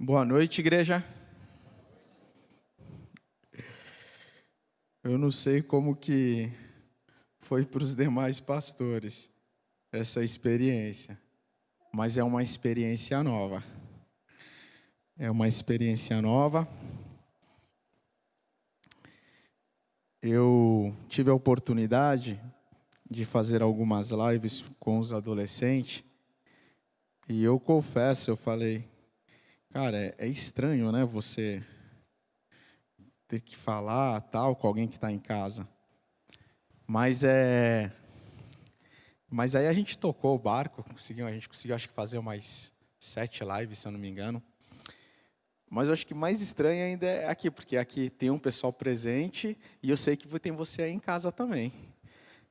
Boa noite, igreja. Eu não sei como que foi para os demais pastores essa experiência, mas é uma experiência nova. É uma experiência nova. Eu tive a oportunidade de fazer algumas lives com os adolescentes e eu confesso, eu falei, cara, é estranho, né, você ter que falar tal com alguém que está em casa. Mas aí a gente tocou o barco, a gente conseguiu acho que fazer umas 7 lives, se eu não me engano. Mas eu acho que mais estranho ainda é aqui, porque aqui tem um pessoal presente e eu sei que tem você aí em casa também,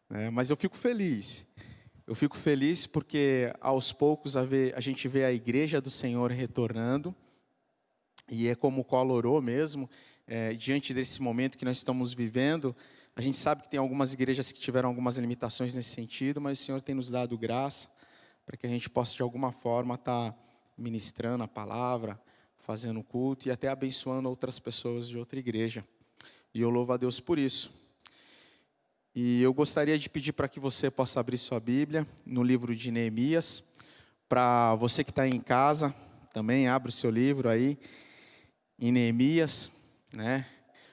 né? Mas eu fico feliz. Eu fico feliz porque aos poucos a gente vê a igreja do Senhor retornando. E é como o Collor orou mesmo, diante desse momento que nós estamos vivendo. A gente sabe que tem algumas igrejas que tiveram algumas limitações nesse sentido, mas o Senhor tem nos dado graça para que a gente possa, de alguma forma, estar ministrando a palavra, fazendo culto e até abençoando outras pessoas de outra igreja. E eu louvo a Deus por isso. E eu gostaria de pedir para que você possa abrir sua Bíblia no livro de Neemias. Para você que está em casa, também abre o seu livro aí, em Neemias, né?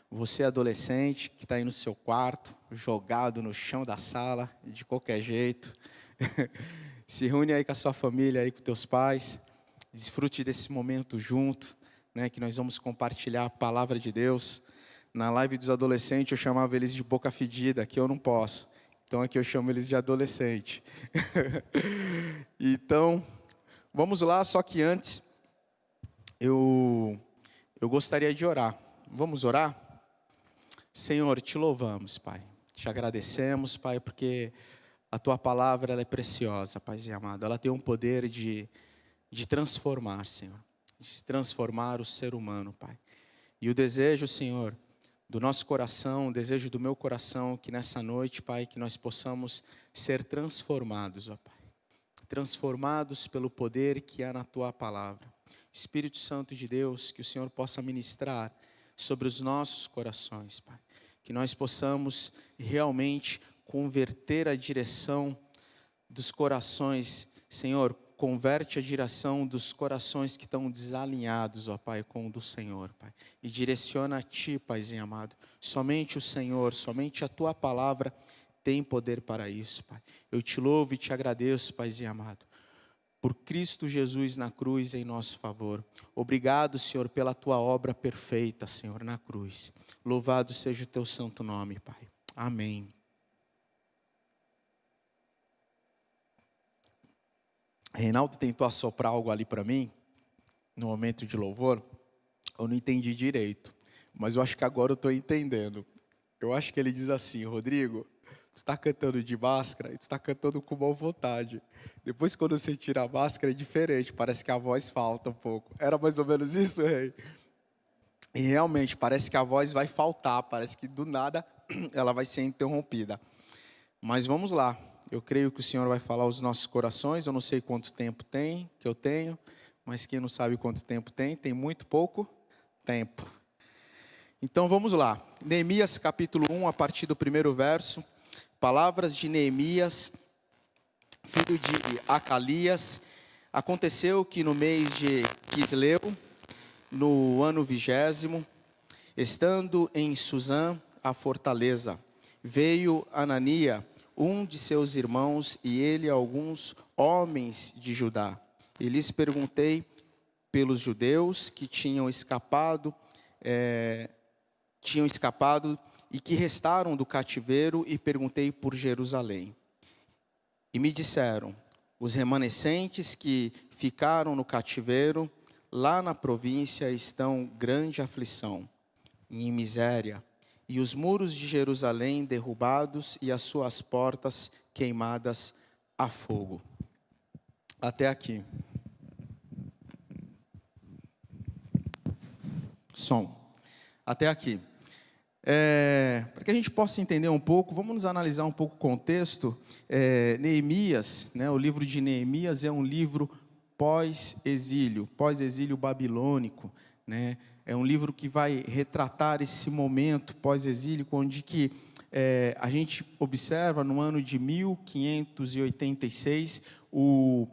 Você adolescente que está aí no seu quarto, jogado no chão da sala, de qualquer jeito, se reúne aí com a sua família, aí com teus pais, desfrute desse momento junto, né? Que nós vamos compartilhar a palavra de Deus. Na live dos adolescentes eu chamava eles de boca fedida, aqui eu não posso, então aqui eu chamo eles de adolescente. Então, vamos lá, só que antes, eu gostaria de orar. Vamos orar? Senhor, te louvamos, Pai. Te agradecemos, Pai, porque a Tua palavra ela é preciosa, Paizinho amado. Ela tem um poder de transformar, Senhor. De transformar o ser humano, Pai. E o desejo, Senhor, do nosso coração, o desejo do meu coração, que nessa noite, Pai, que nós possamos ser transformados, ó Pai. Transformados pelo poder que há na Tua palavra. Espírito Santo de Deus, que o Senhor possa ministrar sobre os nossos corações, Pai. Que nós possamos realmente converter a direção dos corações. Senhor, converte a direção dos corações que estão desalinhados, ó Pai, com o do Senhor, Pai. E direciona a Ti, Paizinho amado. Somente o Senhor, somente a Tua palavra tem poder para isso, Pai. Eu te louvo e te agradeço, Paizinho amado, por Cristo Jesus na cruz em nosso favor. Obrigado, Senhor, pela Tua obra perfeita, Senhor, na cruz. Louvado seja o Teu santo nome, Pai. Amém. Reinaldo tentou assoprar algo ali para mim, no momento de louvor. Eu não entendi direito, mas eu acho que agora eu estou entendendo. Eu acho que ele diz assim: Rodrigo, tu está cantando de máscara e tu está cantando com boa vontade. Depois, quando você tira a máscara, é diferente. Parece que a voz falta um pouco. Era mais ou menos isso, rei? E realmente, parece que a voz vai faltar. Parece que do nada ela vai ser interrompida. Mas vamos lá. Eu creio que o Senhor vai falar aos nossos corações. Eu não sei quanto tempo tem, que eu tenho. Mas quem não sabe quanto tempo tem muito pouco tempo. Então vamos lá. Neemias capítulo 1, a partir do primeiro verso. Palavras de Neemias, filho de Acalias. Aconteceu que no mês de Quisleu, no ano 20º, estando em Suzã, a fortaleza, veio Anania, um de seus irmãos, e ele alguns homens de Judá. E lhes perguntei pelos judeus que tinham escapado e que restaram do cativeiro, e perguntei por Jerusalém. E me disseram: os remanescentes que ficaram no cativeiro, lá na província, estão grande aflição e em miséria, e os muros de Jerusalém derrubados e as suas portas queimadas a fogo. Até aqui. Som. Até aqui. Para que a gente possa entender um pouco, vamos nos analisar um pouco o contexto. Neemias, né, o livro de Neemias é um livro pós-exílio babilônico, né? É um livro que vai retratar esse momento pós-exílio, onde que a gente observa no ano de 1586, o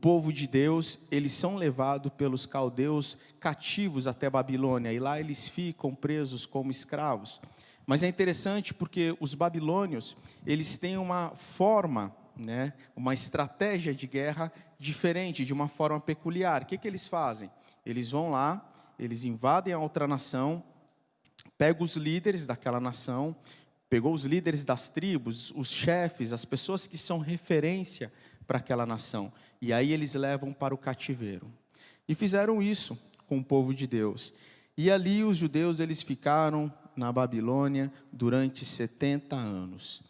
povo de Deus, eles são levados pelos caldeus cativos até Babilônia, e lá eles ficam presos como escravos. Mas é interessante porque os babilônios, eles têm uma forma, né, uma estratégia de guerra diferente, de uma forma peculiar. O que eles fazem? Eles vão lá, eles invadem a outra nação, pegam os líderes daquela nação, pegou os líderes das tribos, os chefes, as pessoas que são referência para aquela nação, e aí eles levam para o cativeiro. E fizeram isso com o povo de Deus. E ali os judeus, eles ficaram na Babilônia durante 70 anos.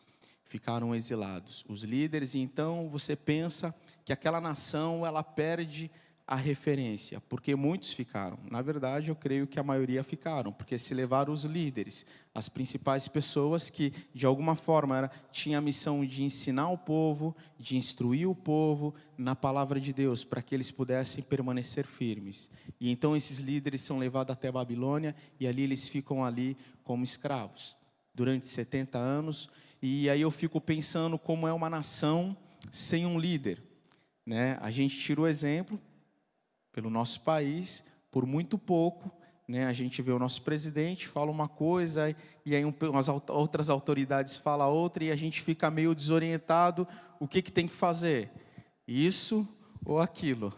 Ficaram exilados, os líderes. E então você pensa que aquela nação, ela perde a referência, porque muitos ficaram. Na verdade, eu creio que a maioria ficaram, porque se levaram os líderes, as principais pessoas que, de alguma forma, tinham a missão de ensinar o povo, de instruir o povo na palavra de Deus, para que eles pudessem permanecer firmes. E então esses líderes são levados até a Babilônia, e ali eles ficam ali como escravos, durante 70 anos. E aí eu fico pensando como é uma nação sem um líder, né? A gente tira o exemplo pelo nosso país, por muito pouco, né? A gente vê o nosso presidente, fala uma coisa, e aí umas outras autoridades falam outra, e a gente fica meio desorientado, o que tem que fazer? Isso ou aquilo,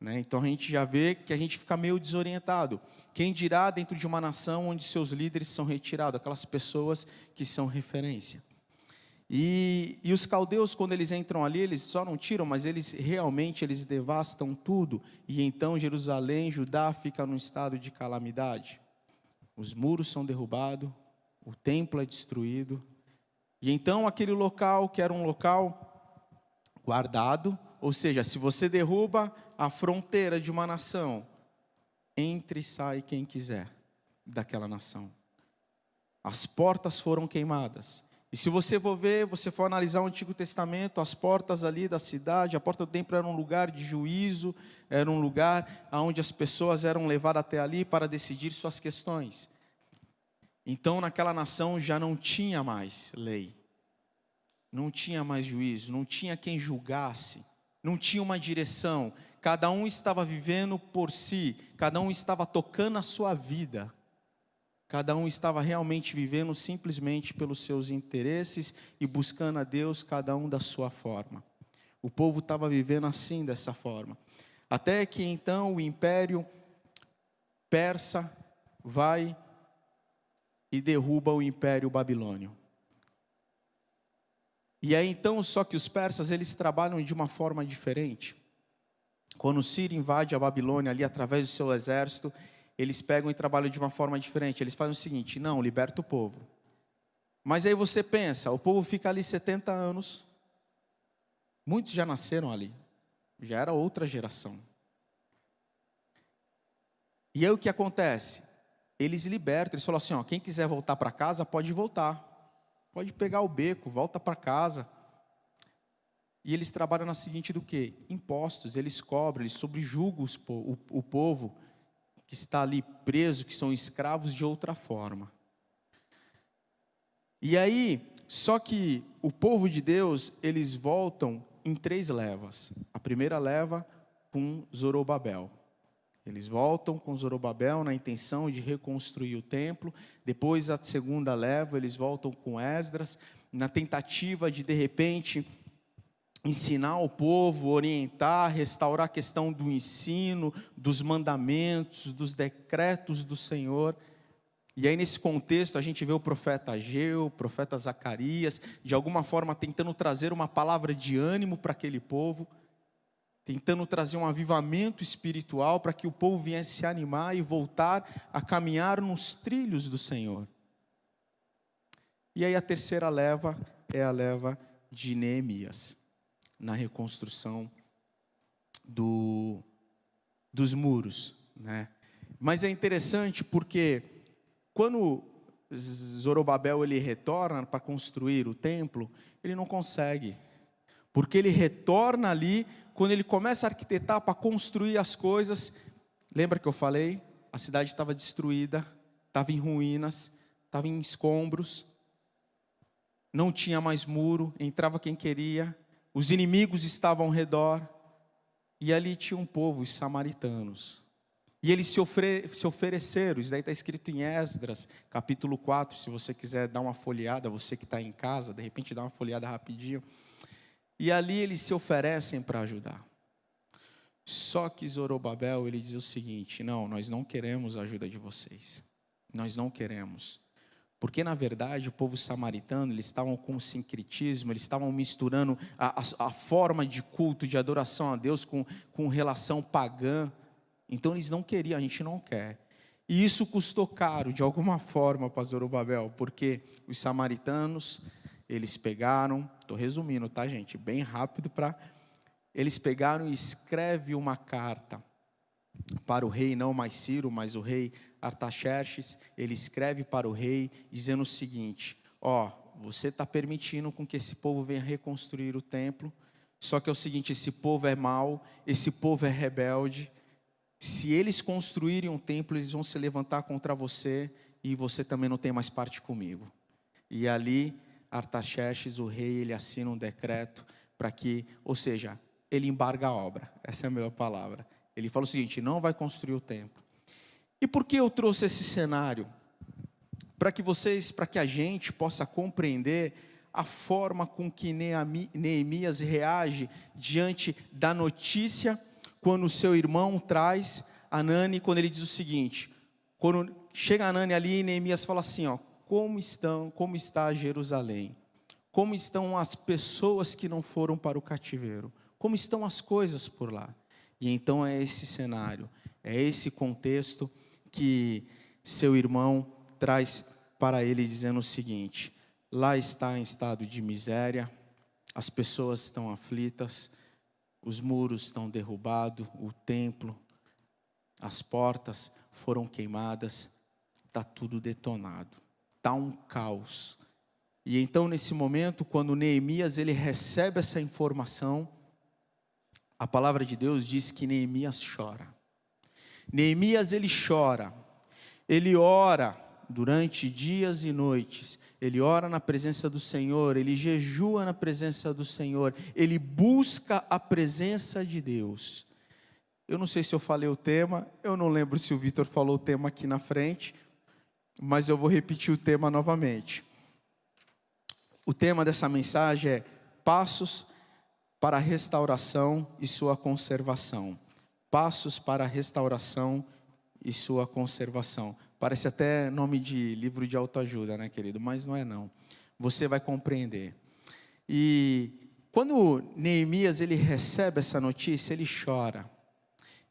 né? Então a gente já vê que a gente fica meio desorientado. Quem dirá dentro de uma nação onde seus líderes são retirados, aquelas pessoas que são referência. E os caldeus, quando eles entram ali, eles só não tiram, mas eles realmente devastam tudo. E então Jerusalém, Judá, fica num estado de calamidade. Os muros são derrubados, o templo é destruído. E então aquele local, que era um local guardado, ou seja, se você derruba a fronteira de uma nação, entre e sai quem quiser daquela nação. As portas foram queimadas. E se você for analisar o Antigo Testamento, as portas ali da cidade, a porta do templo era um lugar de juízo, era um lugar onde as pessoas eram levadas até ali para decidir suas questões. Então naquela nação já não tinha mais lei, não tinha mais juízo, não tinha quem julgasse, não tinha uma direção, cada um estava vivendo por si, cada um estava tocando a sua vida. Cada um estava realmente vivendo simplesmente pelos seus interesses e buscando a Deus, cada um da sua forma. O povo estava vivendo assim, dessa forma. Até que então o império persa vai e derruba o império babilônio. E aí então, só que os persas, eles trabalham de uma forma diferente. Quando o Sírio invade a Babilônia ali através do seu exército, eles pegam e trabalham de uma forma diferente. Eles fazem o seguinte: não, liberta o povo. Mas aí você pensa, o povo fica ali 70 anos. Muitos já nasceram ali. Já era outra geração. E aí o que acontece? Eles libertam, eles falam assim, quem quiser voltar para casa, pode voltar. Pode pegar o beco, volta para casa. E eles trabalham na seguinte do quê? Impostos, eles cobram, eles subjugam o povo que está ali preso, que são escravos de outra forma. E aí, só que o povo de Deus, eles voltam em 3 levas. A primeira leva com Zorobabel. Eles voltam com Zorobabel na intenção de reconstruir o templo. Depois, a segunda leva, eles voltam com Esdras, na tentativa de repente, ensinar o povo, orientar, restaurar a questão do ensino, dos mandamentos, dos decretos do Senhor. E aí nesse contexto a gente vê o profeta Ageu, o profeta Zacarias, de alguma forma tentando trazer uma palavra de ânimo para aquele povo, tentando trazer um avivamento espiritual para que o povo viesse se animar e voltar a caminhar nos trilhos do Senhor. E aí a terceira leva é a leva de Neemias, na reconstrução dos muros, né? Mas é interessante porque quando Zorobabel ele retorna para construir o templo, ele não consegue, porque ele retorna ali quando ele começa a arquitetar para construir as coisas, lembra que eu falei? A cidade estava destruída, estava em ruínas, estava em escombros, não tinha mais muro, entrava quem queria, os inimigos estavam ao redor, e ali tinha um povo, os samaritanos. E eles se ofereceram, isso daí está escrito em Esdras, capítulo 4, se você quiser dar uma folheada, você que está em casa, de repente dá uma folheada rapidinho. E ali eles se oferecem para ajudar. Só que Zorobabel, ele diz o seguinte: não, nós não queremos a ajuda de vocês. Nós não queremos. Porque, na verdade, o povo samaritano, eles estavam com o sincretismo, eles estavam misturando a forma de culto, de adoração a Deus com relação pagã. Então, eles não queriam, a gente não quer. E isso custou caro, de alguma forma, para Zorobabel, porque os samaritanos, eles pegaram, estou resumindo, tá, gente? Bem rápido para... Eles pegaram e escrevem uma carta para o rei, não mais Ciro, mas o rei Artaxerxes. Ele escreve para o rei, dizendo o seguinte: você está permitindo com que esse povo venha reconstruir o templo, só que é o seguinte, esse povo é mau, esse povo é rebelde, se eles construírem um templo, eles vão se levantar contra você, e você também não tem mais parte comigo. E ali, Artaxerxes, o rei, ele assina um decreto para que, ou seja, ele embarga a obra, essa é a melhor palavra. Ele fala o seguinte: não vai construir o templo. E por que eu trouxe esse cenário? Para que a gente possa compreender a forma com que Neemias reage diante da notícia, quando o seu irmão traz Anani, quando ele diz o seguinte, quando chega Anani ali, Neemias fala assim, como está Jerusalém? Como estão as pessoas que não foram para o cativeiro? Como estão as coisas por lá? E então é esse cenário, é esse contexto que seu irmão traz para ele, dizendo o seguinte: lá está em estado de miséria, as pessoas estão aflitas, os muros estão derrubados, o templo, as portas foram queimadas, está tudo detonado, está um caos. E então nesse momento, quando Neemias ele recebe essa informação, a palavra de Deus diz que Neemias chora. Neemias ele chora, ele ora durante dias e noites, ele ora na presença do Senhor, ele jejua na presença do Senhor, ele busca a presença de Deus. Eu não sei se eu falei o tema, eu não lembro se o Vitor falou o tema aqui na frente, mas eu vou repetir o tema novamente. O tema dessa mensagem é passos para a restauração e sua conservação. Passos para a restauração e sua conservação. Parece até nome de livro de autoajuda, né, querido? Mas não é não. Você vai compreender. E quando Neemias ele recebe essa notícia, ele chora.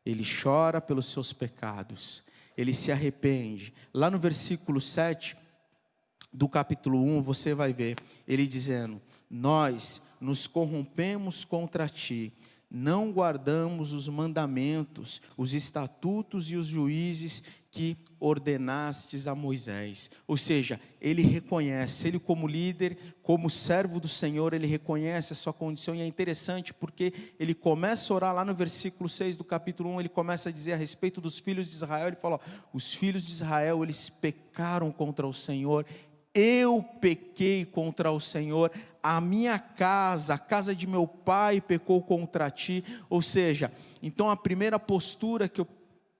Ele chora pelos seus pecados. Ele se arrepende. Lá no versículo 7 do capítulo 1, você vai ver ele dizendo: nós nos corrompemos contra ti, não guardamos os mandamentos, os estatutos e os juízes que ordenastes a Moisés. Ou seja, ele reconhece, ele como líder, como servo do Senhor, ele reconhece a sua condição, e é interessante porque ele começa a orar lá no versículo 6 do capítulo 1, ele começa a dizer a respeito dos filhos de Israel, ele fala, os filhos de Israel, eles pecaram contra o Senhor, eu pequei contra o Senhor, a minha casa, a casa de meu pai pecou contra ti. Ou seja, então a primeira postura que eu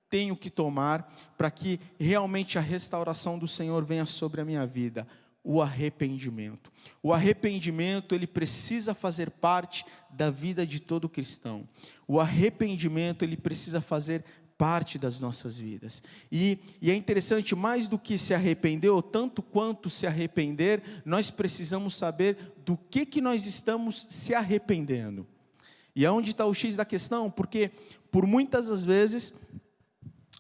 tenho que tomar para que realmente a restauração do Senhor venha sobre a minha vida, o arrependimento. O arrependimento, ele precisa fazer parte da vida de todo cristão. O arrependimento, ele precisa fazer parte das nossas vidas. E é interessante, mais do que se arrepender, ou tanto quanto se arrepender, nós precisamos saber do que nós estamos se arrependendo. E é onde está o X da questão, porque por muitas das vezes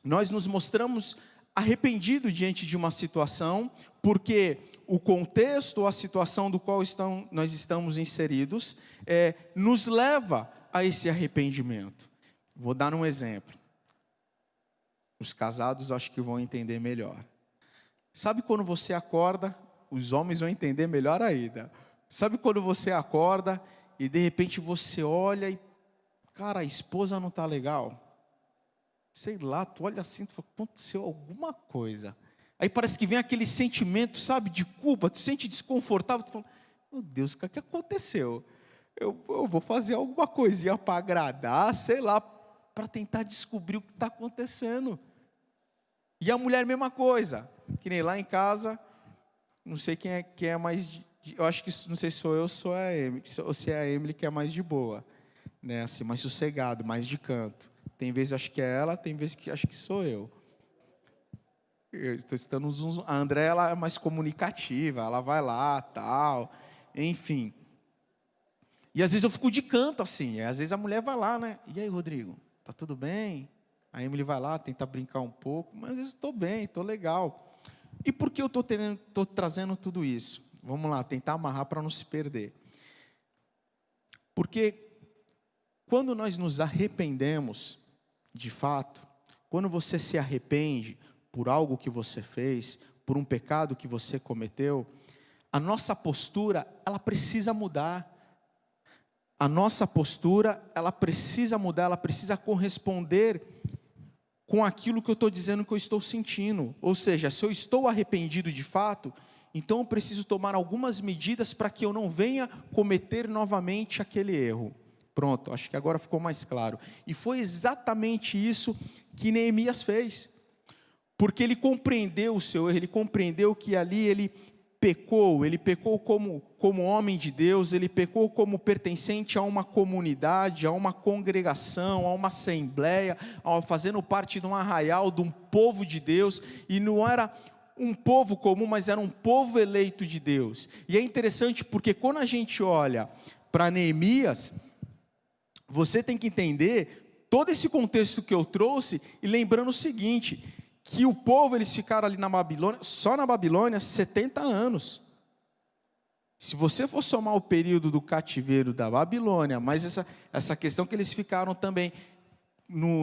nós nos mostramos arrependidos diante de uma situação, porque o contexto ou a situação do qual nós estamos inseridos nos leva a esse arrependimento. Vou dar um exemplo. Os casados acho que vão entender melhor. Sabe quando você acorda, os homens vão entender melhor ainda. Sabe quando você acorda e de repente você olha e cara, a esposa não está legal. Sei lá, tu olha assim, tu fala, aconteceu alguma coisa. Aí parece que vem aquele sentimento, sabe, de culpa, tu se sente desconfortável, tu fala, meu Deus, o que aconteceu? Eu vou fazer alguma coisinha para agradar, sei lá, para tentar descobrir o que está acontecendo. E a mulher, mesma coisa, que nem lá em casa, não sei quem é mais, eu acho que, não sei se sou eu ou a Emily, ou se é a Emily que é mais de boa, né, assim, mais sossegado, mais de canto. Tem vezes acho que é ela, tem vezes que acho que sou eu. Eu estou citando a André, ela é mais comunicativa, ela vai lá, tal, enfim. E às vezes eu fico de canto assim, às vezes a mulher vai lá, né? E aí, Rodrigo, tá tudo bem? A Emily vai lá, tenta brincar um pouco, mas às vezes estou bem, estou legal. E por que eu estou trazendo tudo isso? Vamos lá, tentar amarrar para não se perder. Porque quando nós nos arrependemos, de fato, quando você se arrepende por algo que você fez, por um pecado que você cometeu, a nossa postura, ela precisa mudar. A nossa postura, ela precisa mudar, ela precisa corresponder com aquilo que eu estou dizendo que eu estou sentindo. Ou seja, se eu estou arrependido de fato, então eu preciso tomar algumas medidas para que eu não venha cometer novamente aquele erro. Pronto, acho que agora ficou mais claro. E foi exatamente isso que Neemias fez. Porque ele compreendeu o seu erro, ele compreendeu que ali ele pecou como homem de Deus, ele pecou como pertencente a uma comunidade, a uma congregação, a uma assembleia, fazendo parte de um arraial, de um povo de Deus, e não era um povo comum, mas era um povo eleito de Deus. E é interessante porque quando a gente olha para Neemias, você tem que entender todo esse contexto que eu trouxe, e lembrando o seguinte, que o povo, eles ficaram ali na Babilônia, só na Babilônia, 70 anos. Se você for somar o período do cativeiro da Babilônia, mas essa questão que eles ficaram também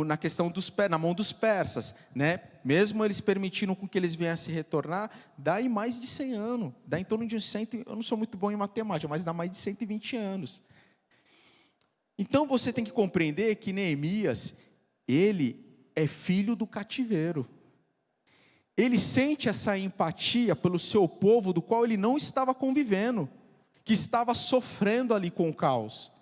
na questão na mão dos persas, né? Mesmo eles permitindo com que eles viessem retornar, dá aí mais de 100 anos, dá em torno de 100, eu não sou muito bom em matemática, mas dá mais de 120 anos. Então você tem que compreender que Neemias, ele é filho do cativeiro. Ele sente essa empatia pelo seu povo, do qual ele não estava convivendo, que estava sofrendo ali com o caos.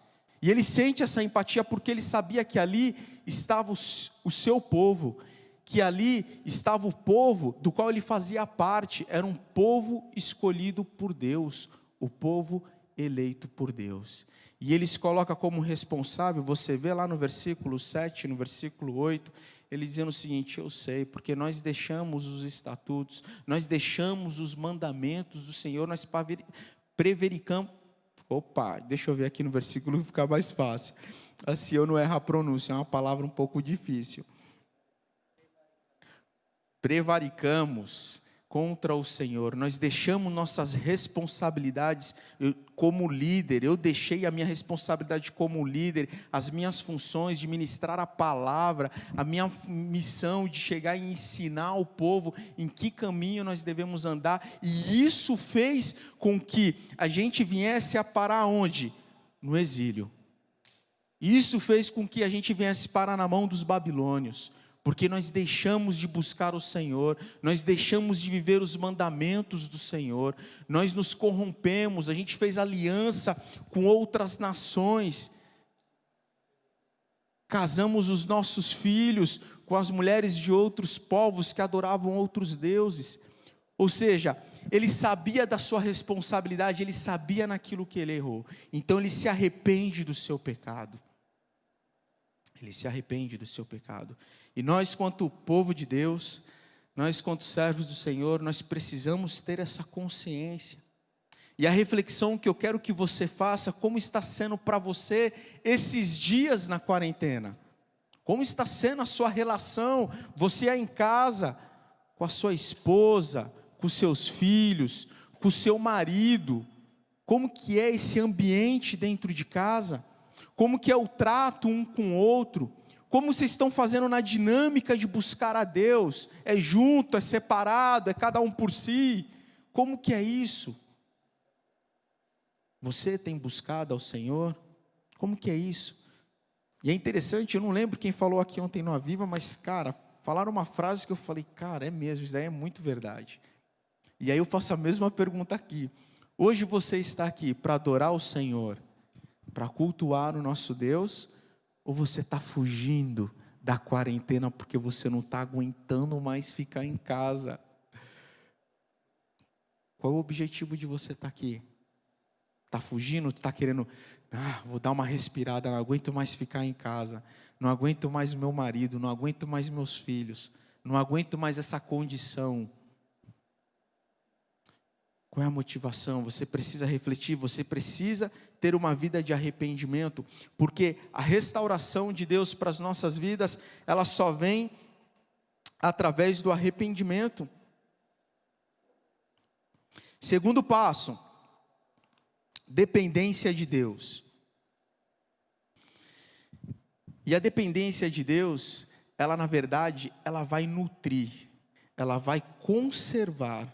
E ele sente essa empatia porque ele sabia que ali estava o seu povo, que ali estava o povo do qual ele fazia parte, era um povo escolhido por Deus, o povo eleito por Deus. E ele se coloca como responsável, você vê lá no versículo 7, no versículo 8, ele dizendo o seguinte, eu sei, porque nós deixamos os estatutos, nós deixamos os mandamentos do Senhor, nós prevaricamos, deixa eu ver aqui no versículo, ficar mais fácil, assim eu não erro a pronúncia, é uma palavra um pouco difícil, prevaricamos contra o Senhor, nós deixamos nossas responsabilidades como líder, eu deixei a minha responsabilidade como líder, as minhas funções de ministrar a palavra, a minha missão de chegar e ensinar ao povo em que caminho nós devemos andar, e isso fez com que a gente viesse a parar onde? No exílio. Isso fez com que a gente viesse parar na mão dos babilônios, porque nós deixamos de buscar o Senhor, nós deixamos de viver os mandamentos do Senhor, nós nos corrompemos, a gente fez aliança com outras nações, casamos os nossos filhos com as mulheres de outros povos que adoravam outros deuses, ou seja, ele sabia da sua responsabilidade, ele sabia naquilo que ele errou, então ele se arrepende do seu pecado. Ele se arrepende do seu pecado. E nós, quanto povo de Deus, nós, quanto servos do Senhor, nós precisamos ter essa consciência. E a reflexão que eu quero que você faça, como está sendo para você esses dias na quarentena? Como está sendo a sua relação? Você é em casa, com a sua esposa, com os seus filhos, com o seu marido. Como que é esse ambiente dentro de casa? Como que é o trato um com o outro? Como vocês estão fazendo na dinâmica de buscar a Deus? É junto, é separado, é cada um por si? Como que é isso? Você tem buscado ao Senhor? Como que é isso? E é interessante, eu não lembro quem falou aqui ontem no Aviva, mas, cara, falaram uma frase que eu falei, cara, é mesmo, isso daí é muito verdade. E aí eu faço a mesma pergunta aqui. Hoje você está aqui para adorar o Senhor, para cultuar o nosso Deus, ou você está fugindo da quarentena porque você não está aguentando mais ficar em casa? Qual é o objetivo de você estar aqui? Está fugindo? Está querendo, vou dar uma respirada, não aguento mais ficar em casa, não aguento mais o meu marido, não aguento mais meus filhos, não aguento mais essa condição. Qual é a motivação? Você precisa refletir, você precisa ter uma vida de arrependimento, porque a restauração de Deus para as nossas vidas, ela só vem através do arrependimento. Segundo passo, dependência de Deus. E a dependência de Deus, ela na verdade, ela vai nutrir, ela vai conservar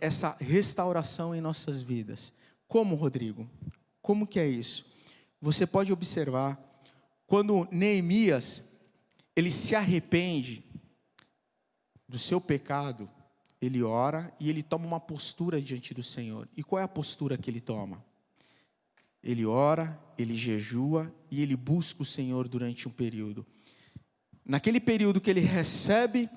essa restauração em nossas vidas. Como, Rodrigo? Como que é isso? Você pode observar, quando Neemias, ele se arrepende do seu pecado, ele ora e ele toma uma postura diante do Senhor. E qual é a postura que ele toma? Ele ora, ele jejua e ele busca o Senhor durante um período. Naquele período que ele recebe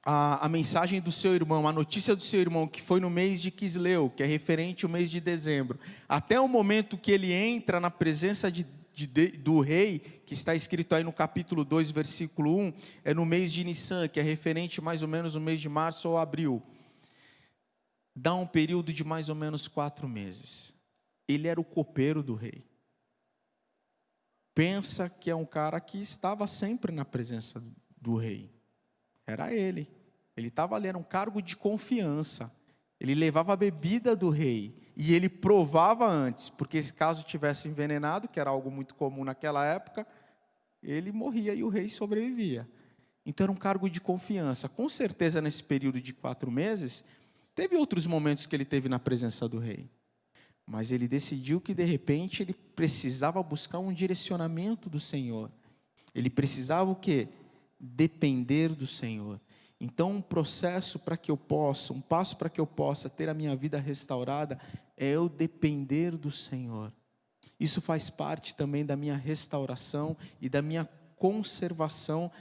a mensagem do seu irmão, a notícia do seu irmão, que foi no mês de Quisleu, que é referente ao mês de dezembro, até o momento que ele entra na presença do rei, que está escrito aí no capítulo 2, versículo 1, é no mês de Nissan, que é referente mais ou menos no mês de março ou abril. Dá um período de mais ou menos 4 meses. Ele era o copeiro do rei. Pensa que é um cara que estava sempre na presença do rei. Era ele estava ali, era um cargo de confiança, ele levava a bebida do rei, e ele provava antes, porque caso tivesse envenenado, que era algo muito comum naquela época, ele morria e o rei sobrevivia. Então era um cargo de confiança. Com certeza nesse período de 4 meses, teve outros momentos que ele teve na presença do rei, mas ele decidiu que de repente ele precisava buscar um direcionamento do Senhor, ele precisava o quê? Depender do Senhor. Então um passo para que eu possa ter a minha vida restaurada, é eu depender do Senhor. Isso faz parte também da minha restauração e da minha conservação,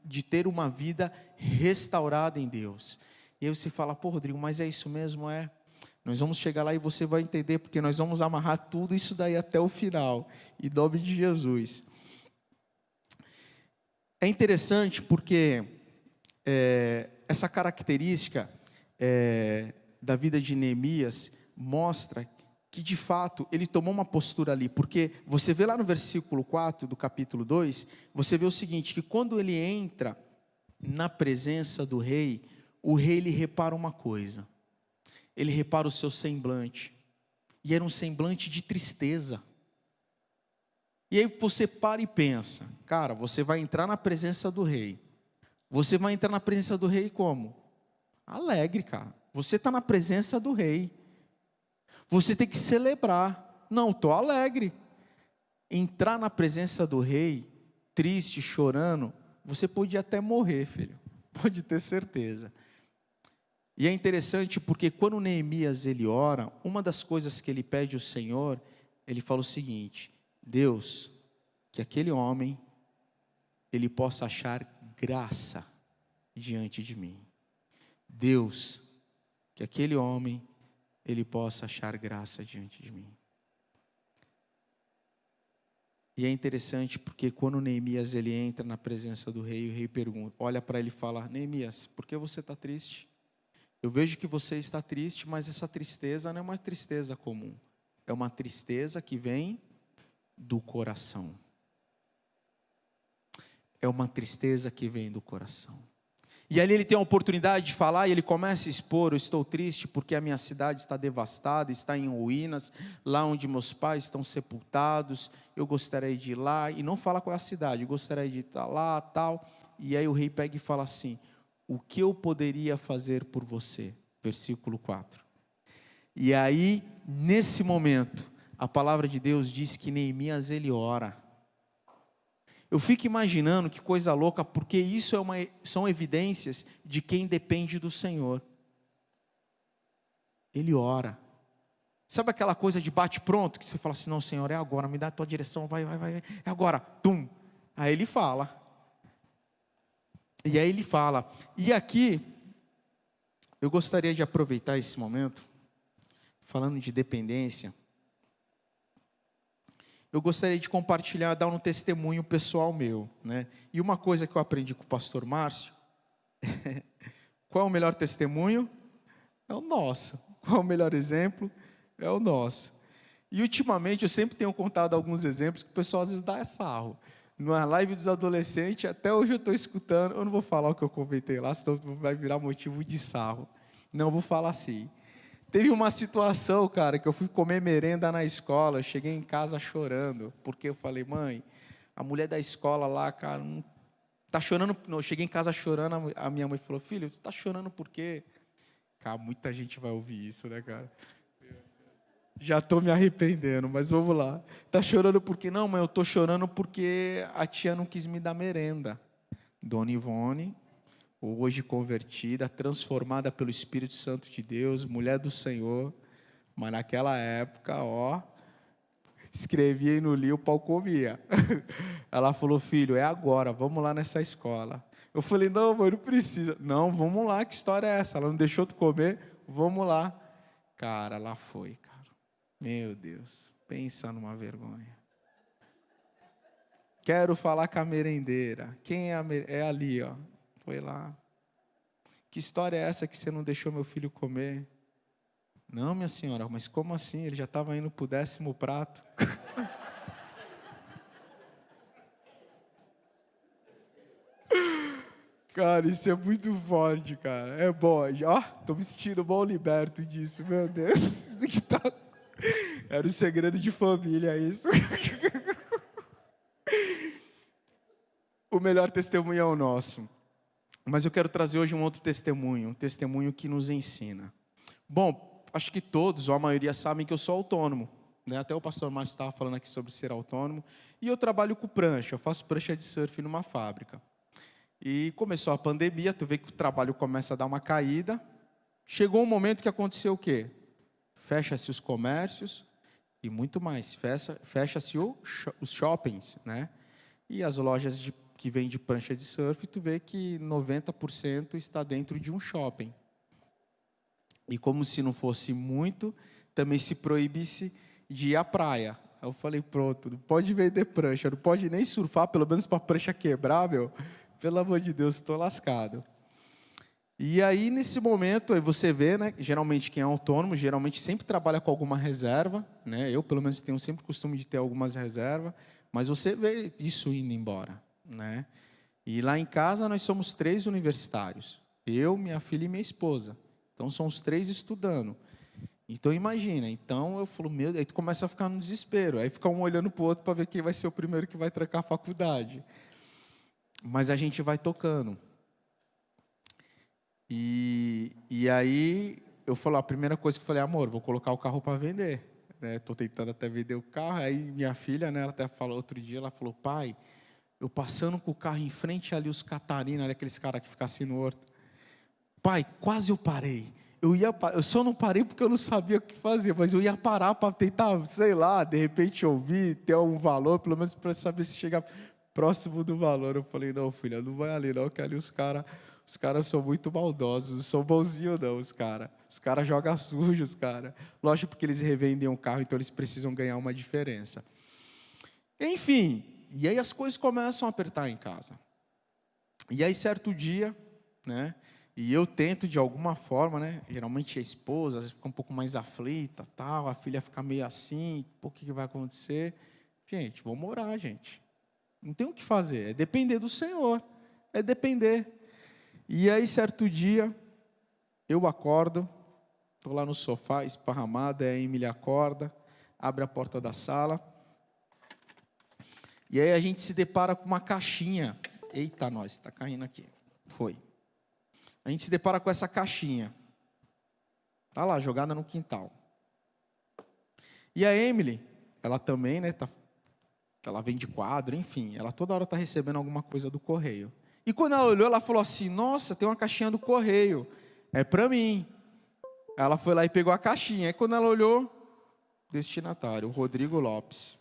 de ter uma vida restaurada em Deus. E aí você fala, pô Rodrigo, mas é isso mesmo? Nós vamos chegar lá e você vai entender, porque nós vamos amarrar tudo isso daí até o final, em nome de Jesus. É interessante porque essa característica da vida de Neemias mostra que de fato ele tomou uma postura ali, porque você vê lá no versículo 4 do capítulo 2, você vê o seguinte, que quando ele entra na presença do rei, o rei lhe repara uma coisa, ele repara o seu semblante, e era um semblante de tristeza. E aí você para e pensa, cara, você vai entrar na presença do rei. Você vai entrar na presença do rei como? Alegre, cara. Você está na presença do rei. Você tem que celebrar. Não, estou alegre. Entrar na presença do rei, triste, chorando, você pode até morrer, filho. Pode ter certeza. E é interessante porque quando Neemias ele ora, uma das coisas que ele pede ao Senhor, ele fala o seguinte: Deus, que aquele homem, ele possa achar graça diante de mim. Deus, que aquele homem, ele possa achar graça diante de mim. E é interessante porque quando Neemias ele entra na presença do rei, o rei pergunta, olha para ele e fala, Neemias, por que você está triste? Eu vejo que você está triste, mas essa tristeza não é uma tristeza comum. É uma tristeza que vem do coração. É uma tristeza que vem do coração. E ali ele tem a oportunidade de falar e ele começa a expor, eu estou triste porque a minha cidade está devastada, está em ruínas, lá onde meus pais estão sepultados, eu gostaria de ir lá, e não fala qual é a cidade, eu gostaria de estar lá, tal. E aí o rei pega e fala assim, o que eu poderia fazer por você? Versículo 4. E aí, nesse momento, a palavra de Deus diz que Neemias ele ora. Eu fico imaginando que coisa louca, porque isso são evidências de quem depende do Senhor. Ele ora. Sabe aquela coisa de bate-pronto, que você fala assim, não, Senhor, é agora, me dá a tua direção, vai, é agora, tum. Aí ele fala. E aí ele fala. E aqui, eu gostaria de aproveitar esse momento, falando de dependência, eu gostaria de compartilhar, dar um testemunho pessoal meu, né? E uma coisa que eu aprendi com o pastor Márcio, qual é o melhor testemunho? É o nosso. Qual é o melhor exemplo? É o nosso. E ultimamente eu sempre tenho contado alguns exemplos que o pessoal às vezes dá sarro. Na live dos adolescentes, até hoje eu estou escutando, eu não vou falar o que eu comentei lá, senão vai virar motivo de sarro. Não, eu vou falar assim. Teve uma situação, cara, que eu fui comer merenda na escola, eu cheguei em casa chorando, porque eu falei, mãe, a mulher da escola lá, cara, não tá chorando, não, eu cheguei em casa chorando, a minha mãe falou, filho, você tá chorando por quê? Cara, muita gente vai ouvir isso, né, cara? Já estou me arrependendo, mas vamos lá. Tá chorando por quê? Não, mãe, eu estou chorando porque a tia não quis me dar merenda. Dona Ivone, hoje convertida, transformada pelo Espírito Santo de Deus, mulher do Senhor, mas naquela época, escrevia e não lia, o pau comia. Ela falou, filho, é agora, vamos lá nessa escola. Eu falei, não, mãe, não precisa. Não, vamos lá, que história é essa? Ela não deixou tu comer? Vamos lá. Cara, lá foi, cara. Meu Deus, pensa numa vergonha. Quero falar com a merendeira. Quem é é ali, ó. Foi lá. Que história é essa que você não deixou meu filho comer? Não, minha senhora, mas como assim? Ele já estava indo para o 10º prato. Cara, isso é muito forte, cara. É bom, ó, tô me sentindo bom liberto disso, meu Deus. Era o segredo de família, isso. O melhor testemunho é o nosso. Mas eu quero trazer hoje um outro testemunho, um testemunho que nos ensina. Bom, acho que todos, ou a maioria, sabem que eu sou autônomo, né? Até o pastor Márcio estava falando aqui sobre ser autônomo. E eu trabalho com prancha, eu faço prancha de surf numa fábrica. E começou a pandemia, tu vê que o trabalho começa a dar uma caída. Chegou um momento que aconteceu o quê? Fecha-se os comércios e muito mais. Fecha-se os shoppings, né? E as lojas que vendem prancha de surf, tu vê que 90% está dentro de um shopping. E como se não fosse muito, também se proibisse de ir à praia. Aí eu falei, pronto, não pode vender prancha, não pode nem surfar, pelo menos para a prancha quebrar, meu. Pelo amor de Deus, estou lascado. E aí, nesse momento, aí você vê, né, geralmente quem é autônomo, geralmente sempre trabalha com alguma reserva, né? Eu, pelo menos, tenho sempre o costume de ter algumas reservas, mas você vê isso indo embora, né? E lá em casa nós somos 3 universitários, eu, minha filha e minha esposa. Então, são os 3 estudando. Então, imagina. Então, eu falo, meu Deus, aí tu começa a ficar no desespero. Aí fica um olhando para o outro para ver quem vai ser o primeiro que vai trancar a faculdade. Mas a gente vai tocando. E aí, eu falo, a primeira coisa que eu falei, amor, vou colocar o carro para vender. Estou tentando até vender o carro. Aí, minha filha, né, ela até falou outro dia, ela falou, pai, eu passando com o carro em frente ali, os Catarina, ali, aqueles caras que ficam assim no horto. Pai, quase eu parei. Eu só não parei porque eu não sabia o que fazer, mas eu ia parar para tentar, sei lá, de repente ouvir, ter um valor, pelo menos para saber se chegar próximo do valor. Eu falei, não, filha, não vai ali não, que ali os caras são muito maldosos, não são bonzinhos não, os caras jogam sujo, os caras. Lógico, porque eles revendem um carro, então eles precisam ganhar uma diferença. Enfim, e aí as coisas começam a apertar em casa. E aí certo dia, né, e eu tento de alguma forma, né? Geralmente a esposa às vezes fica um pouco mais aflita, tal, a filha fica meio assim, o que vai acontecer? Gente, vamos orar, gente. Não tem o que fazer, é depender do Senhor, é depender. E aí certo dia, eu acordo, estou lá no sofá, esparramado, a Emily acorda, abre a porta da sala, e aí a gente se depara com uma caixinha. Eita, nós, está caindo aqui. Foi. A gente se depara com essa caixinha. Está lá, jogada no quintal. E a Emily, ela também, né, ela vende quadro, enfim, ela toda hora está recebendo alguma coisa do correio. E quando ela olhou, ela falou assim: nossa, tem uma caixinha do correio, é para mim. Ela foi lá e pegou a caixinha. Aí quando ela olhou, destinatário, Rodrigo Lopes.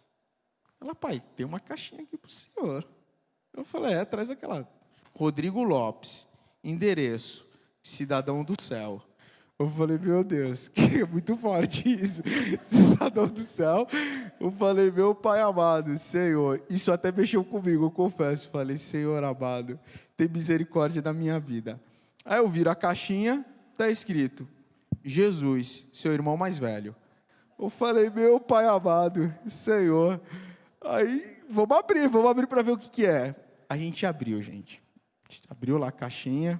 Ela, pai, tem uma caixinha aqui para o senhor. Eu falei, traz aquela. Rodrigo Lopes, endereço, cidadão do céu. Eu falei, meu Deus, que é muito forte isso. Cidadão do céu. Eu falei, meu pai amado, Senhor. Isso até mexeu comigo, eu confesso. Falei, Senhor amado, tem misericórdia da minha vida. Aí eu viro a caixinha, está escrito, Jesus, seu irmão mais velho. Eu falei, meu pai amado, Senhor. Aí, vamos abrir para ver o que é. A gente abriu, gente. A gente abriu lá a caixinha.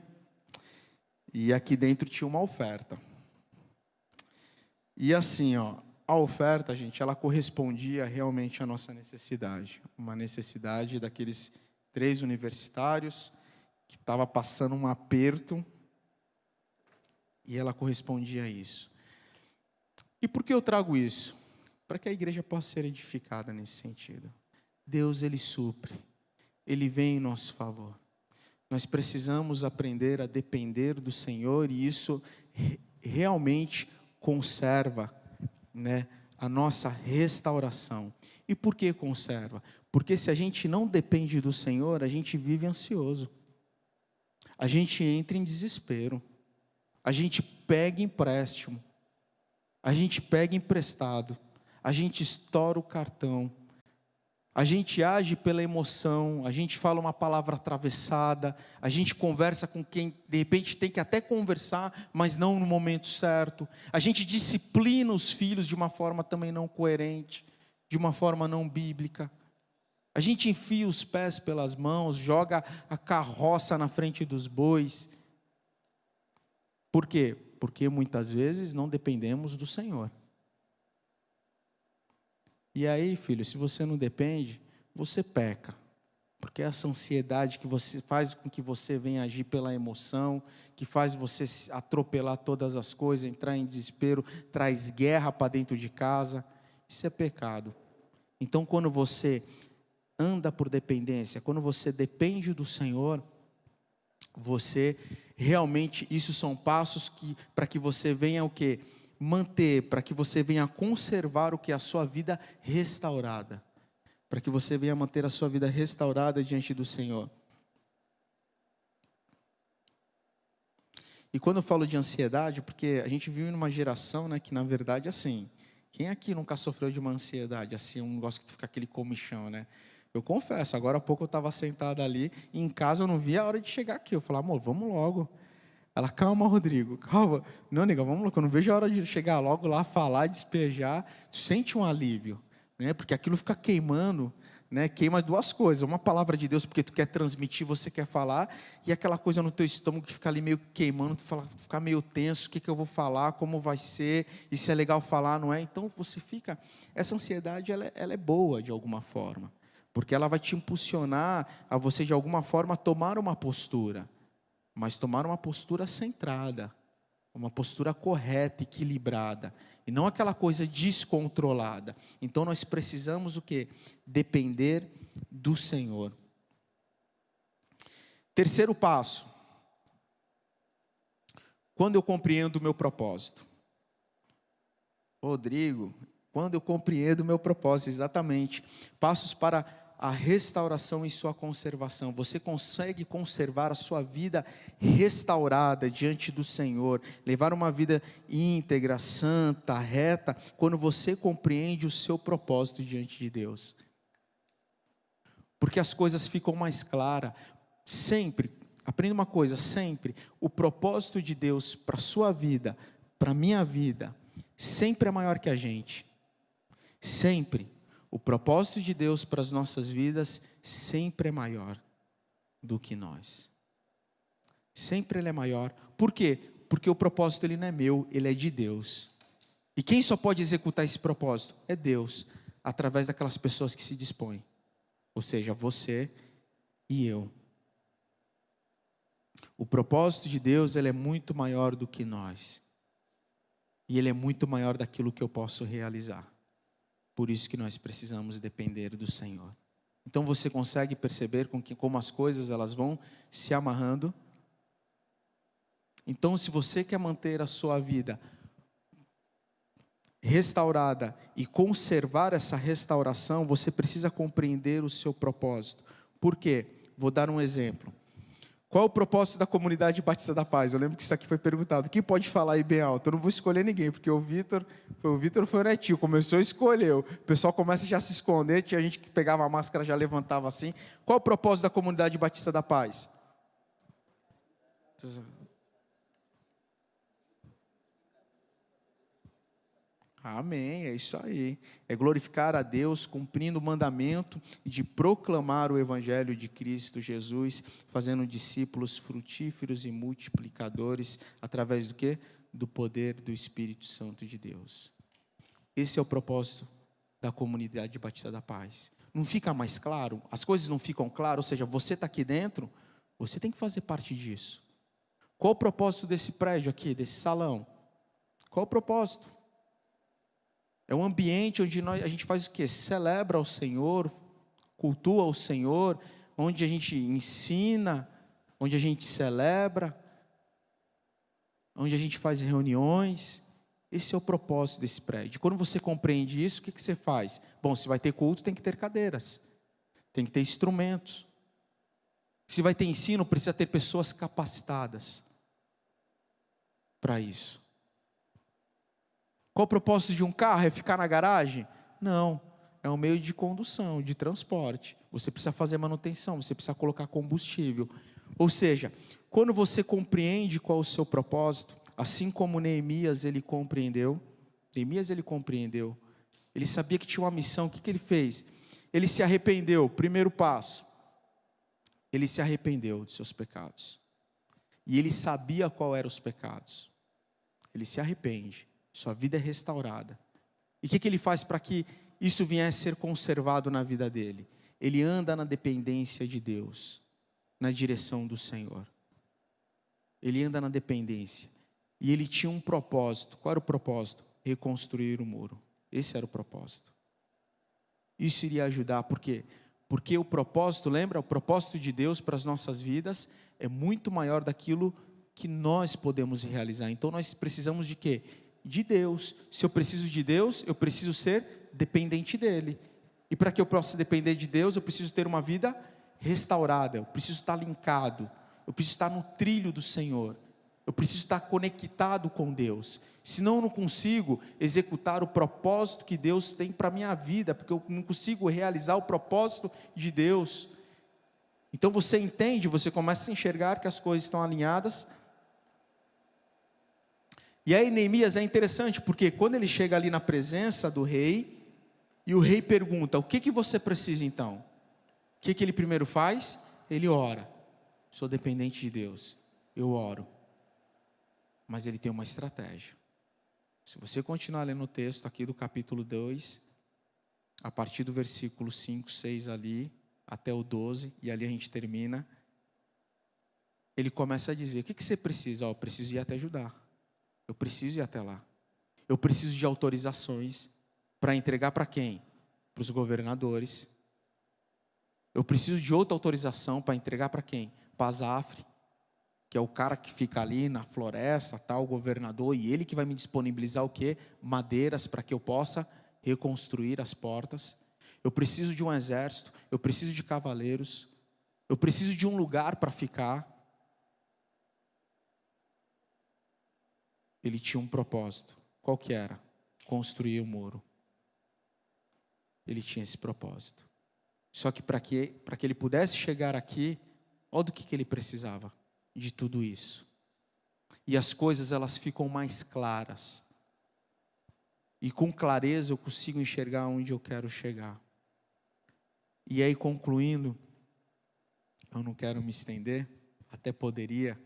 E aqui dentro tinha uma oferta. E assim, a oferta, gente, ela correspondia realmente à nossa necessidade. Uma necessidade daqueles 3 universitários que estava passando um aperto. E ela correspondia a isso. E por que eu trago isso? Para que a igreja possa ser edificada nesse sentido. Deus, Ele supre. Ele vem em nosso favor. Nós precisamos aprender a depender do Senhor e isso realmente conserva, né, a nossa restauração. E por que conserva? Porque se a gente não depende do Senhor, a gente vive ansioso. A gente entra em desespero. A gente pega empréstimo. A gente pega emprestado. A gente estoura o cartão. A gente age pela emoção, a gente fala uma palavra atravessada, a gente conversa com quem de repente tem que até conversar, mas não no momento certo. A gente disciplina os filhos de uma forma também não coerente, de uma forma não bíblica. A gente enfia os pés pelas mãos, joga a carroça na frente dos bois. Por quê? Porque muitas vezes não dependemos do Senhor. E aí, filho, se você não depende, você peca. Porque essa ansiedade que você faz com que você venha agir pela emoção, que faz você atropelar todas as coisas, entrar em desespero, traz guerra para dentro de casa, isso é pecado. Então, quando você anda por dependência, quando você depende do Senhor, você realmente, isso são passos para que você venha o quê? Manter, para que você venha conservar o que é a sua vida restaurada, para que você venha manter a sua vida restaurada diante do Senhor. E quando eu falo de ansiedade, porque a gente vive numa geração, né, que na verdade assim, quem aqui nunca sofreu de uma ansiedade, assim, um negócio que fica aquele comichão, né? Eu confesso, agora há pouco eu estava sentado ali, e em casa eu não via a hora de chegar aqui, eu falava, amor, vamos logo. Ela, calma, Rodrigo, calma. Não, nega, vamos lá, eu não vejo a hora de chegar logo lá, falar, despejar. Tu sente um alívio, né? Porque aquilo fica queimando, né? Queima 2 coisas. Uma palavra de Deus, porque tu quer transmitir, você quer falar, e aquela coisa no teu estômago que fica ali meio queimando, tu fica meio tenso, o que eu vou falar, como vai ser, e se é legal falar, não é? Então você fica, essa ansiedade, ela é boa de alguma forma, porque ela vai te impulsionar a você de alguma forma tomar uma postura. Mas tomar uma postura centrada, uma postura correta, equilibrada, e não aquela coisa descontrolada. Então nós precisamos o quê? Depender do Senhor. Terceiro passo. Quando eu compreendo o meu propósito. Rodrigo, quando eu compreendo o meu propósito, exatamente. Passos para a restauração e sua conservação. Você consegue conservar a sua vida restaurada diante do Senhor, levar uma vida íntegra, santa, reta, quando você compreende o seu propósito diante de Deus. Porque as coisas ficam mais claras. Sempre, aprenda uma coisa, sempre, o propósito de Deus para a sua vida, para a minha vida, sempre é maior que a gente. Sempre. O propósito de Deus para as nossas vidas sempre é maior do que nós. Sempre ele é maior. Por quê? Porque o propósito ele não é meu, ele é de Deus. E quem só pode executar esse propósito? É Deus, através daquelas pessoas que se dispõem. Ou seja, você e eu. O propósito de Deus ele é muito maior do que nós. E ele é muito maior daquilo que eu posso realizar. Por isso que nós precisamos depender do Senhor. Então você consegue perceber como as coisas elas vão se amarrando? Então, se você quer manter a sua vida restaurada e conservar essa restauração, você precisa compreender o seu propósito. Por quê? Vou dar um exemplo. Qual é o propósito da comunidade Batista da Paz? Eu lembro que isso aqui foi perguntado. Quem pode falar aí bem alto? Eu não vou escolher ninguém, porque o Vitor foi o netinho, começou a escolher. O pessoal começa já a se esconder, tinha gente que pegava a máscara, já levantava assim. Qual é o propósito da comunidade Batista da Paz? Amém, é isso aí. É glorificar a Deus, cumprindo o mandamento de proclamar o Evangelho de Cristo Jesus, fazendo discípulos frutíferos e multiplicadores, através do quê? Do poder do Espírito Santo de Deus. Esse é o propósito da comunidade Batista da Paz. Não fica mais claro? As coisas não ficam claras? Ou seja, você está aqui dentro, você tem que fazer parte disso. Qual o propósito desse prédio aqui, desse salão? Qual o propósito? É um ambiente onde a gente faz o quê? Celebra o Senhor, cultua o Senhor, onde a gente ensina, onde a gente celebra, onde a gente faz reuniões. Esse é o propósito desse prédio. Quando você compreende isso, o que você faz? Bom, se vai ter culto, tem que ter cadeiras, tem que ter instrumentos. Se vai ter ensino, precisa ter pessoas capacitadas para isso. Qual o propósito de um carro? É ficar na garagem? Não, é um meio de condução, de transporte. Você precisa fazer manutenção, você precisa colocar combustível. Ou seja, quando você compreende qual é o seu propósito, assim como Neemias ele compreendeu, ele sabia que tinha uma missão, o que ele fez? Ele se arrependeu, primeiro passo, ele se arrependeu de seus pecados. E ele sabia qual eram os pecados. Ele se arrepende. Sua vida é restaurada. E o que ele faz para que isso viesse a ser conservado na vida dele? Ele anda na dependência de Deus, na direção do Senhor. Ele anda na dependência. E ele tinha um propósito. Qual era o propósito? Reconstruir o muro. Esse era o propósito. Isso iria ajudar, por quê? Porque o propósito, lembra? O propósito de Deus para as nossas vidas é muito maior daquilo que nós podemos realizar. Então nós precisamos de quê? De Deus. Se eu preciso de Deus, eu preciso ser dependente dEle. E para que eu possa depender de Deus, eu preciso ter uma vida restaurada, eu preciso estar linkado, eu preciso estar no trilho do Senhor, eu preciso estar conectado com Deus. Senão eu não consigo executar o propósito que Deus tem para a minha vida, porque eu não consigo realizar o propósito de Deus. Então você entende, você começa a enxergar que as coisas estão alinhadas. E aí Neemias é interessante, porque quando ele chega ali na presença do rei, e o rei pergunta, o que você precisa então? O que ele primeiro faz? Ele ora. Sou dependente de Deus, eu oro. Mas ele tem uma estratégia. Se você continuar lendo o texto aqui do capítulo 2, a partir do versículo 5, 6 ali, até o 12, e ali a gente termina, ele começa a dizer, o que você precisa? Eu preciso ir até Judá. Eu preciso ir até lá. Eu preciso de autorizações para entregar para quem? Para os governadores. Eu preciso de outra autorização para entregar para quem? Para Azafre, que é o cara que fica ali na floresta, tal, o governador, e ele que vai me disponibilizar o quê? Madeiras para que eu possa reconstruir as portas. Eu preciso de um exército, eu preciso de cavaleiros, eu preciso de um lugar para ficar. Ele tinha um propósito. Qual que era? Construir o muro. Ele tinha esse propósito. Só que para que ele pudesse chegar aqui, olha do que ele precisava. De tudo isso. E as coisas elas ficam mais claras. E com clareza eu consigo enxergar onde eu quero chegar. E aí concluindo, eu não quero me estender, até poderia,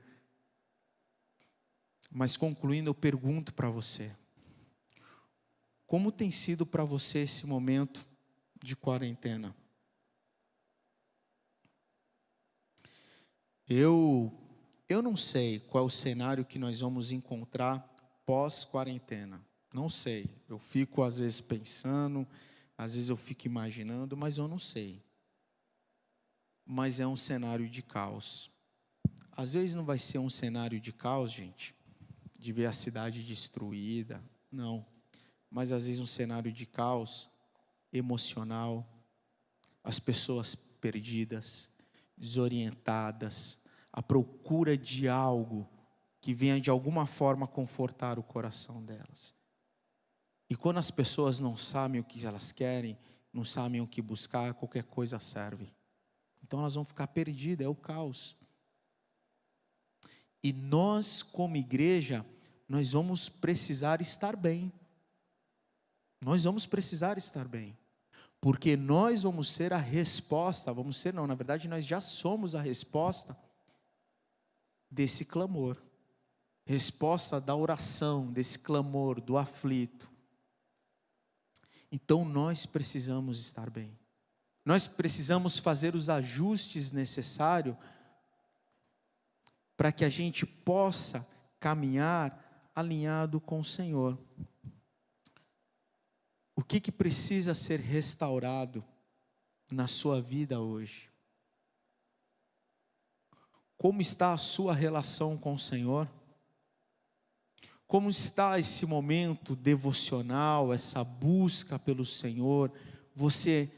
mas concluindo, eu pergunto para você: como tem sido para você esse momento de quarentena? Eu não sei qual é o cenário que nós vamos encontrar pós-quarentena. Não sei. Eu fico às vezes pensando, às vezes eu fico imaginando, mas eu não sei. Mas é um cenário de caos. Às vezes não vai ser um cenário de caos, gente, de ver a cidade destruída, não. Mas às vezes um cenário de caos emocional, as pessoas perdidas, desorientadas, à procura de algo que venha de alguma forma confortar o coração delas. E quando as pessoas não sabem o que elas querem, não sabem o que buscar, qualquer coisa serve. Então elas vão ficar perdidas, é o caos. E nós, como igreja, nós vamos precisar estar bem. Nós vamos precisar estar bem. Porque nós vamos ser a resposta, na verdade nós já somos a resposta desse clamor. Resposta da oração, desse clamor, do aflito. Então nós precisamos estar bem. Nós precisamos fazer os ajustes necessários para que a gente possa caminhar alinhado com o Senhor. O que precisa ser restaurado na sua vida hoje? Como está a sua relação com o Senhor? Como está esse momento devocional, essa busca pelo Senhor? Você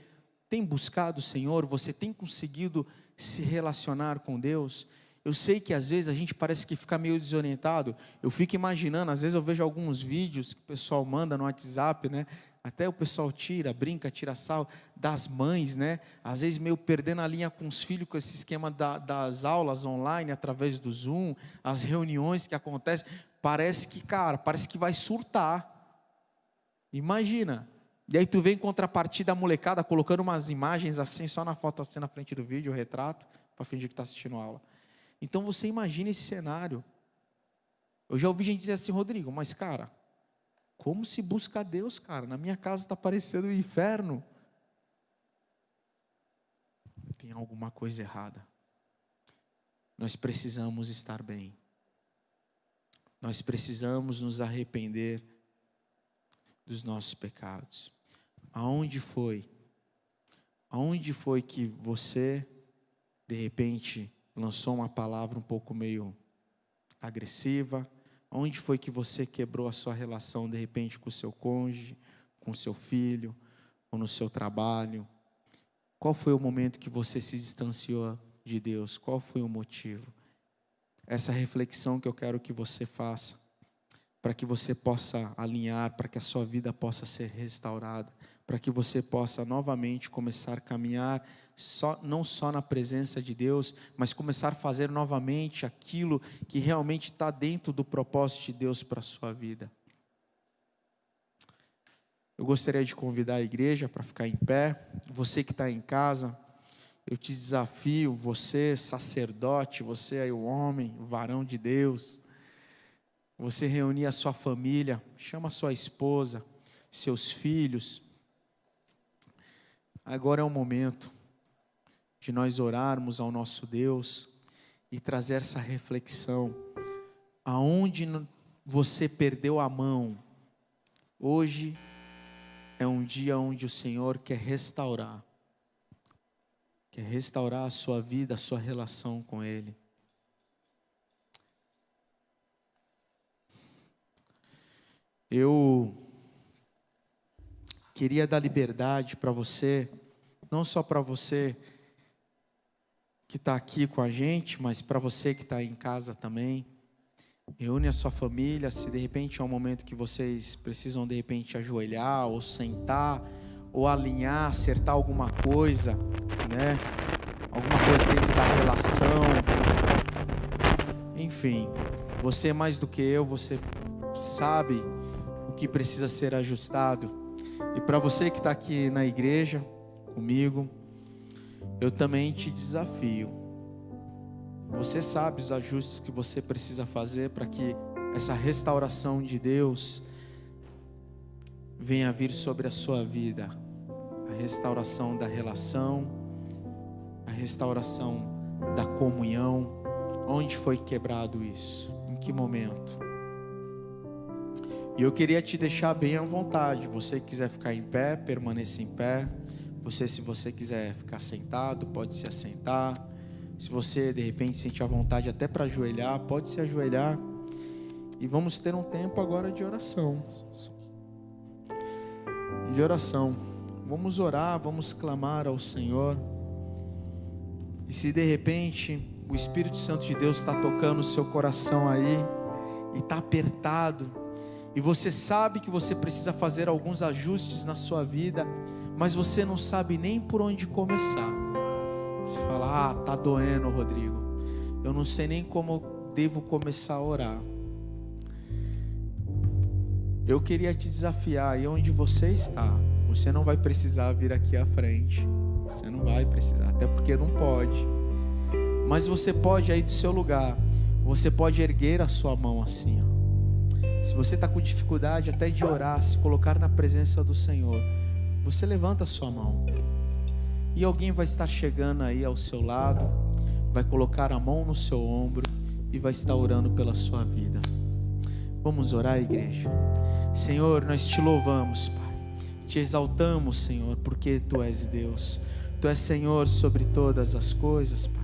tem buscado o Senhor? Você tem conseguido se relacionar com Deus? Eu sei que às vezes a gente parece que fica meio desorientado. Eu fico imaginando, às vezes eu vejo alguns vídeos que o pessoal manda no WhatsApp, né? Até o pessoal brinca, tira sal das mães, né? Às vezes meio perdendo a linha com os filhos, com esse esquema das aulas online, através do Zoom, as reuniões que acontecem. Parece que vai surtar. Imagina. E aí tu vem em contrapartida a molecada colocando umas imagens assim, só na foto assim na frente do vídeo, o retrato, para fingir que está assistindo a aula. Então você imagina esse cenário. Eu já ouvi gente dizer assim, Rodrigo, mas cara, como se busca a Deus, cara? Na minha casa está parecendo o inferno. Tem alguma coisa errada. Nós precisamos estar bem. Nós precisamos nos arrepender dos nossos pecados. Aonde foi que você, de repente, lançou uma palavra um pouco meio agressiva? Onde foi que você quebrou a sua relação, de repente, com o seu cônjuge, com o seu filho, ou no seu trabalho? Qual foi o momento que você se distanciou de Deus? Qual foi o motivo? Essa reflexão que eu quero que você faça, para que você possa alinhar, para que a sua vida possa ser restaurada, para que você possa novamente começar a caminhar, não só na presença de Deus, mas começar a fazer novamente aquilo que realmente está dentro do propósito de Deus para a sua vida. Eu gostaria de convidar a igreja para ficar em pé. Você que está em casa, eu te desafio, você sacerdote, você aí o homem, o varão de Deus, você reunir a sua família, chama a sua esposa, seus filhos. Agora é o momento de nós orarmos ao nosso Deus e trazer essa reflexão. Aonde você perdeu a mão, hoje é um dia onde o Senhor quer restaurar a sua vida, a sua relação com Ele. Eu queria dar liberdade para você, não só para você que está aqui com a gente, mas para você que está em casa também. Reúne a sua família, se de repente é um momento que vocês precisam de repente ajoelhar, ou sentar, ou alinhar, acertar alguma coisa, né? Alguma coisa dentro da relação. Enfim, você mais do que eu, você sabe o que precisa ser ajustado. E para você que está aqui na igreja comigo, eu também te desafio. Você sabe os ajustes que você precisa fazer para que essa restauração de Deus venha a vir sobre a sua vida. A restauração da relação, a restauração da comunhão. Onde foi quebrado isso? Em que momento? E eu queria te deixar bem à vontade. Você que quiser ficar em pé, permaneça em pé. Se você quiser ficar sentado, pode se assentar. Se você de repente sentir a vontade até para ajoelhar, pode se ajoelhar. E vamos ter um tempo agora de oração. Vamos orar, vamos clamar ao Senhor. E se de repente o Espírito Santo de Deus está tocando o seu coração aí, e está apertado, e você sabe que você precisa fazer alguns ajustes na sua vida, mas você não sabe nem por onde começar. Você fala: tá doendo, Rodrigo, eu não sei nem como devo começar a orar. Eu queria te desafiar aí onde você está. Você não vai precisar vir aqui à frente. Você não vai precisar, até porque não pode. Mas você pode aí do seu lugar, você pode erguer a sua mão assim, ó. Se você está com dificuldade até de orar, se colocar na presença do Senhor, você levanta a sua mão. E alguém vai estar chegando aí ao seu lado, vai colocar a mão no seu ombro e vai estar orando pela sua vida. Vamos orar, igreja. Senhor, nós te louvamos, Pai. Te exaltamos, Senhor, porque Tu és Deus. Tu és Senhor sobre todas as coisas, Pai.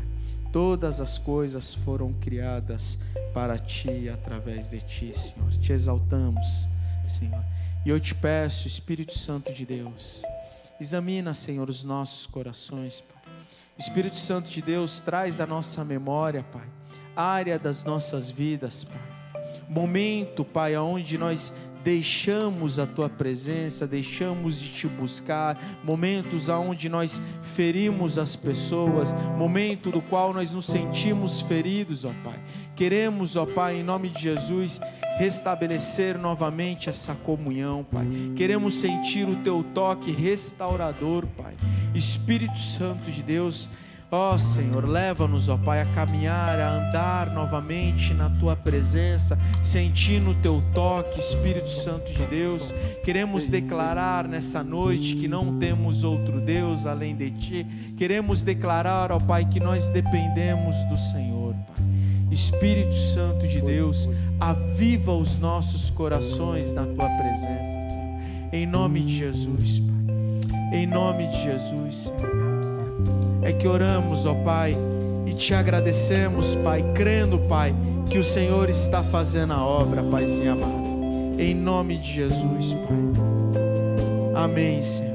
Todas as coisas foram criadas para Ti e através de Ti, Senhor. Te exaltamos, Senhor. E eu te peço, Espírito Santo de Deus, examina, Senhor, os nossos corações, Pai. Espírito Santo de Deus, traz à nossa memória, Pai, a área das nossas vidas, Pai. Momento, Pai, onde nós deixamos a Tua presença, deixamos de Te buscar, momentos onde nós ferimos as pessoas, momento do qual nós nos sentimos feridos, ó Pai. Queremos, ó Pai, em nome de Jesus, restabelecer novamente essa comunhão, Pai. Queremos sentir o Teu toque restaurador, Pai. Espírito Santo de Deus, ó Senhor, leva-nos, ó Pai, a caminhar, a andar novamente na Tua presença, sentindo o Teu toque, Espírito Santo de Deus. Queremos declarar nessa noite que não temos outro Deus além de Ti. Queremos declarar, ó Pai, que nós dependemos do Senhor, Pai. Espírito Santo de Deus, aviva os nossos corações na Tua presença, Senhor. Em nome de Jesus, Pai. Em nome de Jesus, Senhor. É que oramos, ó Pai, e Te agradecemos, Pai, crendo, Pai, que o Senhor está fazendo a obra, Paizinho amado. Em nome de Jesus, Pai. Amém, Senhor.